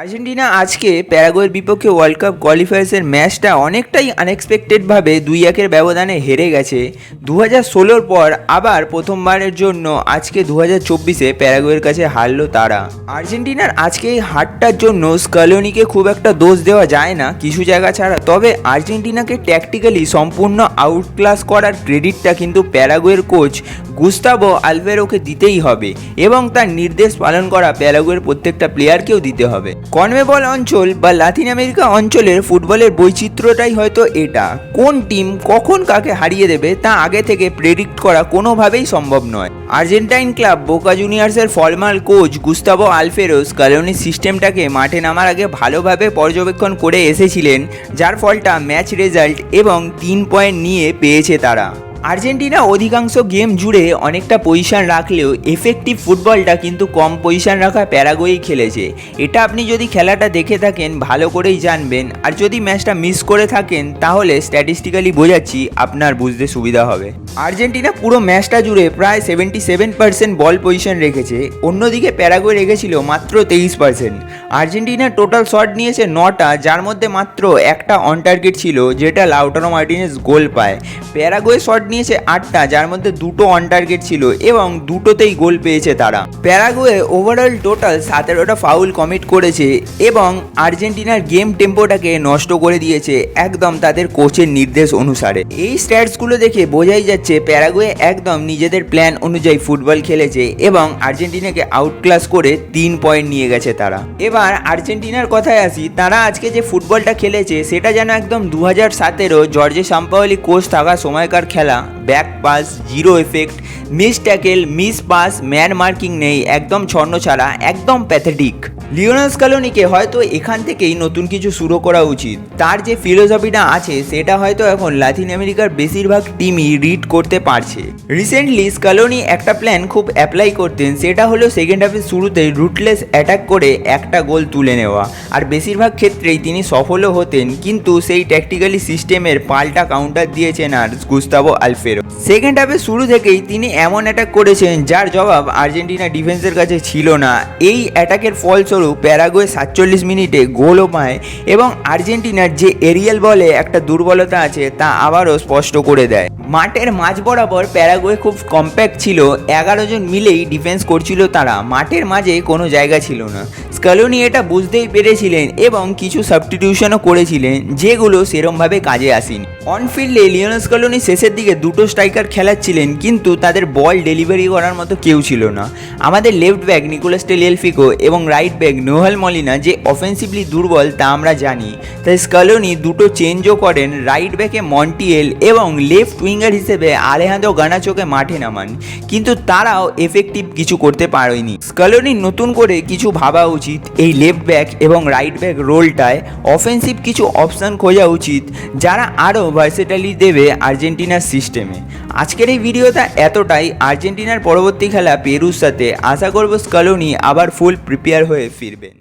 Argentina আজকে প্যারাগুয়ের বিপক্ষে world cup কোয়ালিফায়ার্সের ম্যাচটা অনেকটাই আনএক্সপেক্টেডভাবে 2-1 ব্যবধানে হেরে গেছে। 2016 পর আবার প্রথমবারের জন্য আজকে 2024-এ প্যারাগুয়ের কাছে হারলো তারা। আর্জেন্টিনার আজকে এই হারটার জন্য স্কালোনিকে খুব একটা দোষ দেওয়া যায় না কিছু জায়গা ছাড়া, তবে আর্জেন্টিনাকে ট্যাকটিক্যালি সম্পূর্ণ আউটক্লাস করার ক্রেডিটটা কিন্তু প্যারাগুয়ের কোচ গুস্তাভো আলভেরোকে দিতেই হবে এবং তার নির্দেশ পালন করা প্যারাগুয়ের প্রত্যেকটা প্লেয়ারকেও দিতে হবে। কনমেবল অঞ্চল বা লাতিন আমেরিকা অঞ্চলের ফুটবলের বৈচিত্র্যটাই হয়তো এটা, কোন টিম কখন কাকে হারিয়ে দেবে তা আগে থেকে প্রেডিক্ট করা কোনোভাবেই সম্ভব নয়। আর্জেন্টাইন ক্লাব বোকা জুনিয়র্সের ফর্মাল কোচ গুস্তাভো আলভেরো স্কালোনির সিস্টেমটাকে মাঠে নামার আগে ভালোভাবে পর্যবেক্ষণ করে এসেছিলেন, যার ফলটা ম্যাচ রেজাল্ট এবং 3 পয়েন্ট নিয়ে পেয়েছে তারা। আর্জেন্টিনা অধিকাংশ গেম জুড়ে অনেকটা পজিশন রাখলেও এফেক্টিভ ফুটবলটা কিন্তু কম পজিশন রাখা প্যারাগুয়েই খেলেছে। এটা আপনি যদি খেলাটা দেখে থাকেন ভালো করেই জানবেন, আর যদি ম্যাচটা মিস করে থাকেন তাহলে স্ট্যাটিস্টিক্যালি বোঝাচ্ছি আপনার বুঝতে সুবিধা হবে। আর্জেন্টিনা পুরো ম্যাচটা জুড়ে প্রায় 77% বল পজিশন রেখেছে, অন্যদিকে প্যারাগুয়ে রেখেছিল মাত্র 23%। আর্জেন্টিনা টোটাল শট নিয়েছে 9টা, যার মধ্যে মাত্র একটা অন টার্গেট ছিল যেটা লাউটারো মার্টিনেজ গোল পায়। প্যারাগুয়ে শট নিয়েছে 8টা, যার মধ্যে 2টো অন টার্গেট ছিল এবং 2টোতেই গোল পেয়েছে তারা। প্যারাগুয়ে ওভারঅল টোটাল 17টা ফাউল কমিট করেছে এবং আর্জেন্টিনার গেম টেম্পোটাকে নষ্ট করে দিয়েছে একদম তাদের কোচের নির্দেশ অনুসারে। এই স্ট্যাটসগুলো দেখে বোঝাই যাচ্ছে প্যারাগুয়ে একদম নিজেদের প্ল্যান অনুযায়ী ফুটবল খেলেছে এবং আর্জেন্টিনাকে আউটক্লাস করে 3 পয়েন্ট নিয়ে গেছে তারা। এবার আর্জেন্টিনার কথায় আসি, তারা আজকে যে ফুটবলটা খেলেছে সেটা যেন একদম 2017 জর্জে সাম্পাওলি কোচ থাকা সময়কার খেলা। Back pass, zero effect, miss tackle, miss pass, man marking নেই, একদম ছন্ন ছাড়া, একদম প্যাথেটিক। লিওনেল স্কালোনিকে হয়তো এখান থেকেই নতুন কিছু শুরু করা উচিত। তার যে ফিলোসফিটা আছে সেটা হয়তো এখন লাতিন আমেরিকার বেশিরভাগ টিমই রিড করতে পারছে। রিসেন্টলি স্কালোনি একটা প্ল্যান খুব অ্যাপ্লাই করতেন, সেটা হলো সেকেন্ড হাফের শুরুতে রুটলেস অ্যাটাক করে একটা গোল তুলে নেওয়া, আর বেশিরভাগ ক্ষেত্রেই তিনি সফলও হতেন, কিন্তু সেই ট্যাকটিক্যালি সিস্টেমের পাল্টা কাউন্টার দিয়েছেন আর গুস্তাভো আলভেরো। সেকেন্ড হাফের শুরু থেকেই তিনি এমন অ্যাটাক করেছেন যার জবাব আর্জেন্টিনা ডিফেন্সের কাছে ছিল না। এই অ্যাটাকের ফলস্বরূপ প্যারাগুয়ে 47 মিনিটে গোলও পায় এবং আর্জেন্টিনার যে এরিয়াল বলে একটা দুর্বলতা আছে তা আবারও স্পষ্ট করে দেয়। মাঠের মাঝ বরাবর প্যারাগুয়ে খুব কম্প্যাক্ট ছিল, 11 জন মিলেই ডিফেন্স করছিল তারা, মাঠের মাঝে কোনো জায়গা ছিল না। স্কালোনি এটা বুঝতেই পেরেছিলেন এবং কিছু সাবস্টিটিউশনও করেছিলেন যেগুলো সেরমভাবে কাজে আসেনি। অনফিল্ডে লিওনেল স্কালোনি শেষের দিকে 2টো স্ট্রাইকার খেলাচ্ছিলেন, কিন্তু তাদের বল ডেলিভারি করার মতো কেউ ছিল না। আমাদের লেফট ব্যাক নিকোলাস টেলিয়েলফিকো এবং রাইট ব্যাক নোয়েল মলিনা যে অফেন্সিভলি দুর্বল তা আমরা জানি, তাই স্কালোনি 2টো চেঞ্জও করেন, রাইট ব্যাকে মন্টিয়েল এবং লেফট উইঙ্গার হিসেবে আলেহান্দ্রো গার্নাচোকে মাঠে নামান, কিন্তু তারাও এফেক্টিভ কিছু করতে পারেনি। স্কালোনির নতুন করে কিছু ভাবা উচিত, এই লেফট ব্যাক এবং রাইট ব্যাক রোলটায় অফেন্সিভ কিছু অপশান খোঁজা উচিত যারা আরও ভার্সেটাইলিটি দেবে আর্জেন্টিনার সিস্টেমে। আজকের এই ভিডিওটা এতটাই। আর্জেন্টিনার পরবর্তী খেলা পেরুর সাথে, আশা করব স্কালোনি আবার ফুল প্রিপেয়ার হয়ে ফিরবেন।